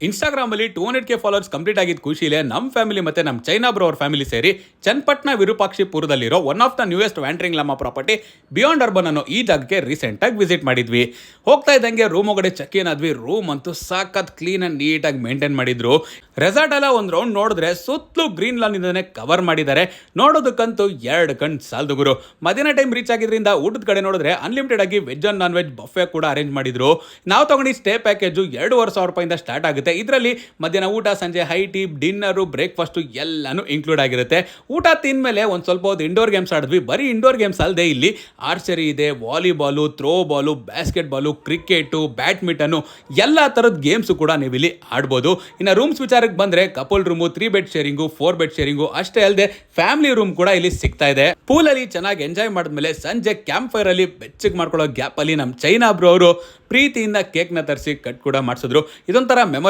Instagram ಅಲ್ಲಿ 200K followers complete ಆಗಿದ್ದು ಖುಷಿಲೇ ನಮ್ಮ ಫ್ಯಾಮಿಲಿ ಮತ್ತೆ ನಮ್ಮ ಚೈನಾ ಬ್ರೋ ಅವ್ರ ಫ್ಯಾಮಿಲಿ ಸೇರಿ ಚನ್ನಪಟ್ಟಣ ವಿರೂಪಾಕ್ಷಿಪುರದಲ್ಲಿರೋ one of the newest wandering llama property beyond urban ಅನ್ನೋ ಈ ಜಾಗಕ್ಕೆ ರೀಸೆಂಟ್ ಆಗಿ ವಿಸಿಟ್ ಮಾಡಿದ್ವಿ. ಹೋಗ್ತಾ ಇದ್ದಂಗೆ ರೂಮ್ ಒಳಗಡೆ ಚೆಕ್ ಇನ್ ಆದ್ವಿ. ರೂಮ್ ಅಂತೂ ಸಾಕತ್ ಕ್ಲೀನ್ ಅಂಡ್ ನೀಟಾಗಿ ಮೇಂಟೈನ್ ಮಾಡಿದ್ರು. ರೆಸಾರ್ಟ್ ಎಲ್ಲ ಒಂದು ರೌಂಡ್ ನೋಡಿದ್ರೆ ಸುತ್ತಲೂ ಗ್ರೀನ್ ಲಾನ್ ಇಂದಾನೆ ಕವರ್ ಮಾಡಿದ್ದಾರೆ. ನೋಡೋದಕ್ಕಂತೂ ಎರಡು ಕಣ್ ಸಾಲದು ಗುರು. ಮಧ್ಯಾಹ್ನ ಟೈಮ್ ರೀಚ್ ಆಗಿದ್ರಿಂದ ಊಟದ ಕಡೆ ನೋಡಿದ್ರೆ ಅನ್ಲಿಮಿಟೆಡ್ ಆಗಿ veg and non veg buffet ಕೂಡ ಅರೇಂಜ್ ಮಾಡಿದ್ರು. ನಾವು ತಗೊಂಡು ಸ್ಟೇ ಪ್ಯಾಕೇಜು 2,500 ರೂಪಾಯಿಂದ ಸ್ಟಾರ್ಟ್ ಆಗುತ್ತೆ. ಇದರಲ್ಲಿ ಮಧ್ಯಾಹ್ನ ಊಟ, ಸಂಜೆ ಹೈ ಟೀ, ಡಿನ್ನರು, ಬ್ರೇಕ್ಫಾಸ್ಟು ಎಲ್ಲಾನು ಇನ್ಕ್ಲೂಡ್ ಆಗಿರುತ್ತೆ. ಊಟ ತಿಂದಮೇಲೆ ಒಂದು ಸ್ವಲ್ಪ ಹೊತ್ತು ಇಂಡೋರ್ ಗೇಮ್ಸ್ ಆಡಿದ್ವಿ. ಬರೀ ಇಂಡೋರ್ ಗೇಮ್ಸ್ ಅಲ್ಲದೆ ಇಲ್ಲಿ ಆರ್ಚರಿ ಇದೆ, volleyball, throw ball, basketball, cricket, badminton ಎಲ್ಲ ಥರದ ಗೇಮ್ಸು ಕೂಡ ನೀವು ಇಲ್ಲಿ ಆಡ್ಬೋದು. ಇನ್ನು ರೂಮ್ಸ್ ವಿಚಾರಕ್ಕೆ ಬಂದರೆ couple room, 3 bed sharing, 4 bed sharing ಅಷ್ಟೇ ಅಲ್ಲದೆ ಫ್ಯಾಮಿಲಿ ರೂಮ್ ಕೂಡ ಇಲ್ಲಿ ಸಿಗ್ತಾ ಇದೆ. ಪೂಲಲ್ಲಿ ಚೆನ್ನಾಗಿ ಎಂಜಾಯ್ ಮಾಡಿದ್ಮೇಲೆ ಸಂಜೆ ಕ್ಯಾಂಪ್ ಫೈರ್ ಅಲ್ಲಿ ಬೆಚ್ಚಗೆ ಮಾಡ್ಕೊಳ್ಳೋ ಗ್ಯಾಪಲ್ಲಿ ನಮ್ಮ ಚೈನಾ ಬ್ರೋ ಅವರು ಪ್ರೀತಿಯಿಂದ ಕೇಕ್ನ ತರಿಸಿ ಕಟ್ ಕೂಡ ಮಾಡಿಸಿದ್ರು. ಇದೊಂಥರ ಮೆಮೊರಿ